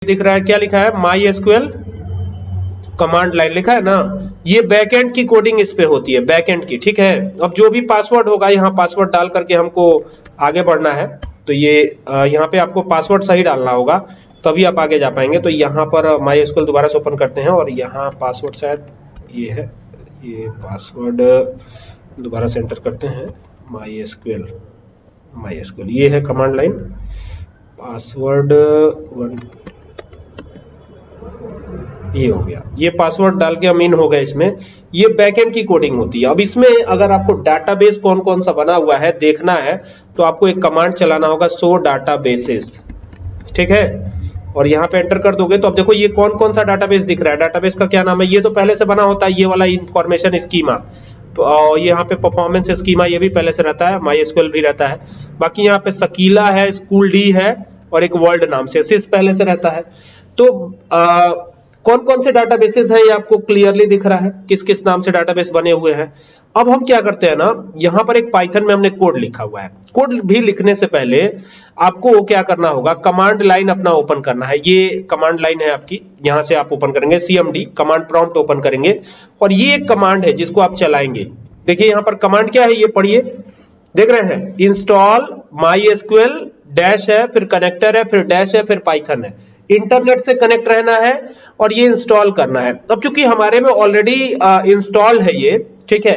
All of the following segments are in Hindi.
दिख रहा है, क्या लिखा है, माई एसक्यूएल कमांड लाइन लिखा है ना, ये बैकएंड की कोडिंग इस पे होती है, बैकएंड की, ठीक है। अब जो भी पासवर्ड होगा, यहाँ पासवर्ड डाल करके हमको आगे बढ़ना है, तो ये यहाँ पे आपको पासवर्ड सही डालना होगा, तभी आप आगे जा पाएंगे। तो यहाँ पर माई एसक्यूएल दोबारा से ओपन करते हैं और यहाँ पासवर्ड शायद ये है, ये पासवर्ड दोबारा से एंटर करते हैं, माई एसक्यूएल ये है कमांड लाइन, पासवर्ड ये हो गया, ये पासवर्ड डाल के हम इन हो गए इसमें। ये बैकएंड की कोडिंग होती है। अब इसमें अगर आपको डाटाबेस कौन कौन सा बना हुआ है देखना है, तो आपको एक कमांड चलाना होगा, शो डाटाबेसेस, ठीक है। और यहाँ पे एंटर कर दोगे तो अब देखो ये कौन कौन सा डाटाबेस दिख रहा है, डाटाबेस का क्या नाम है, ये तो पहले से बना होता है, ये वाला इंफॉर्मेशन स्कीमा, और यहाँ पे परफॉर्मेंस स्कीमा ये भी पहले से रहता है, माई एसक्यूएल भी रहता है। बाकी यहाँ पे सकीला है, स्कूल डी है, और एक वर्ल्ड नाम से सिस पहले से रहता है। तो कौन कौन से डाटाबेसेस हैं ये आपको क्लियरली दिख रहा है, किस किस नाम से डाटाबेस बने हुए हैं। अब हम क्या करते हैं ना, यहाँ पर एक पाइथन में हमने कोड लिखा हुआ है, कोड भी लिखने से पहले आपको क्या करना होगा, कमांड लाइन अपना ओपन करना है। ये कमांड लाइन है आपकी, यहां से आप ओपन करेंगे, CMD कमांड प्रॉम्प्ट ओपन करेंगे, और ये एक कमांड है जिसको आप चलाएंगे। देखिए यहाँ पर कमांड क्या है, ये पढ़िए, देख रहे हैं, इंस्टॉल माई एसक्यूएल डैश है, फिर कनेक्टर है, फिर डैश है, फिर पाइथन है। इंटरनेट से कनेक्ट रहना है और ये इंस्टॉल करना है। अब चूंकि हमारे में ऑलरेडी इंस्टॉल है ये, ठीक है,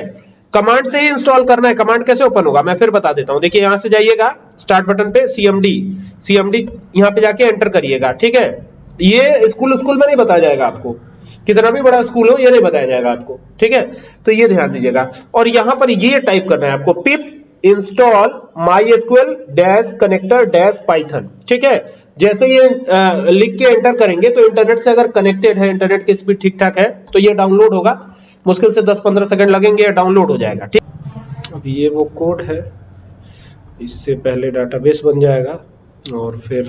कमांड से ही इंस्टॉल करना है। कमांड कैसे ओपन होगा मैं फिर बता देता हूं। देखिए यहां से जाइएगा स्टार्ट बटन पे, CMD यहां पे जाके एंटर करिएगा, ठीक है। ये स्कूल में नहीं बताया जाएगा आपको, कितना भी बड़ा स्कूल हो ये नहीं बताया जाएगा आपको, ठीक है। तो ये ध्यान दीजिएगा, और यहां पर ये टाइप करना है आपको, पिप install my SQL dash connector dash Python, ठीक है। जैसे ये लिख के एंटर करेंगे तो इंटरनेट से अगर कनेक्टेड है, इंटरनेट की स्पीड ठीक ठाक है, तो ये डाउनलोड होगा, मुश्किल से 10-15 सेकंड लगेंगे, डाउनलोड हो जाएगा, ठीक। अब ये वो कोड है, इससे पहले डाटाबेस बन जाएगा और फिर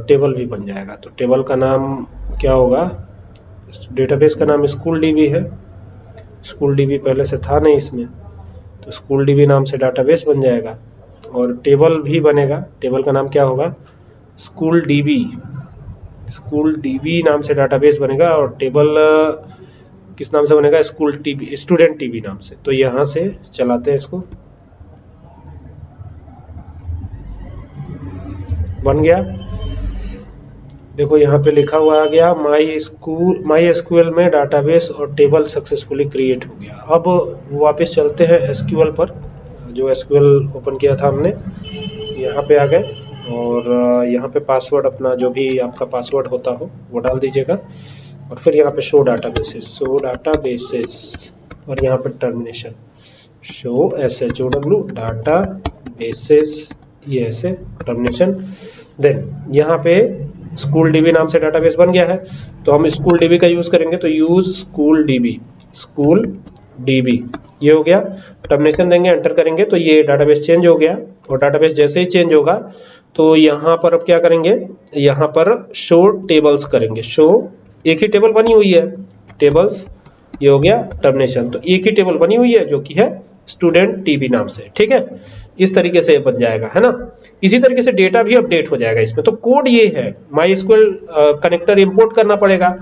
टेबल भी बन जाएगा। तो टेबल का नाम क्या होगा, डेटाबेस का नाम स्कूल डीबी है, स्कूल डीबी पहले से था नहीं इसमें, तो स्कूल डीबी नाम से डाटाबेस बन जाएगा, और टेबल भी बनेगा। टेबल का नाम क्या होगा, स्कूल डीबी नाम से डाटाबेस बनेगा, और टेबल किस नाम से बनेगा, स्टूडेंट टीबी नाम से। तो यहां से चलाते हैं इसको, बन गया। देखो यहाँ पे लिखा हुआ आ गया, माई एसक्यूएल में डाटाबेस और टेबल सक्सेसफुली क्रिएट हो गया। अब वापस चलते हैं एसक्यूएल पर, जो एसक्यूएल ओपन किया था हमने, यहाँ पे आ गए, और यहाँ पे पासवर्ड अपना जो भी आपका पासवर्ड होता हो वो डाल दीजिएगा, और फिर यहाँ पे शो डाटाबेसेस, और यहाँ पे टर्मिनेशन, शो SHOW डाटाबेसेस, ये ऐसे टर्मिनेशन। देन यहाँ पे स्कूल डीबी नाम से डाटाबेस बन गया है, तो हम स्कूल डीबी का यूज करेंगे, तो यूज स्कूल डीबी, ये हो गया। टर्मिनेशन देंगे, एंटर करेंगे, तो ये डाटाबेस चेंज हो गया, और डाटाबेस जैसे ही चेंज होगा तो यहाँ पर अब क्या करेंगे, यहाँ पर शो टेबल्स करेंगे, शो, एक ही टेबल बनी हुई है, टेबल्स, ये हो गया टर्मिनेशन। तो एक ही टेबल बनी हुई है जो कि है स्टूडेंट टीबी नाम से, ठीक है। इस तरीके से बन जाएगा, है ना। इसी तरीके से डेटा भी अपडेट हो जाएगा इसमें। तो कोड ये है, माई एसक्यूएल कनेक्टर इंपोर्ट करना पड़ेगा,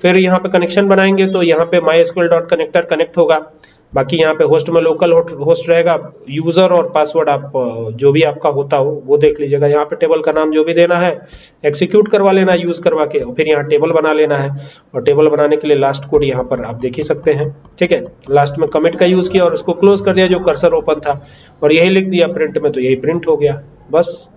फिर यहाँ पे कनेक्शन बनाएंगे, तो यहाँ पे mysql.connector कनेक्ट होगा। बाकी यहाँ पे होस्ट में लोकल होस्ट रहेगा, यूजर और पासवर्ड आप जो भी आपका होता हो वो देख लीजिएगा। यहाँ पे टेबल का नाम जो भी देना है एक्सिक्यूट करवा लेना यूज करवा के, और फिर यहाँ टेबल बना लेना है, और टेबल बनाने के लिए लास्ट कोड यहाँ पर आप देख ही सकते हैं, ठीक है। लास्ट में कमिट का यूज किया और उसको क्लोज कर दिया जो कर्सर ओपन था, और यही लिख दिया प्रिंट में, तो यही प्रिंट हो गया, बस।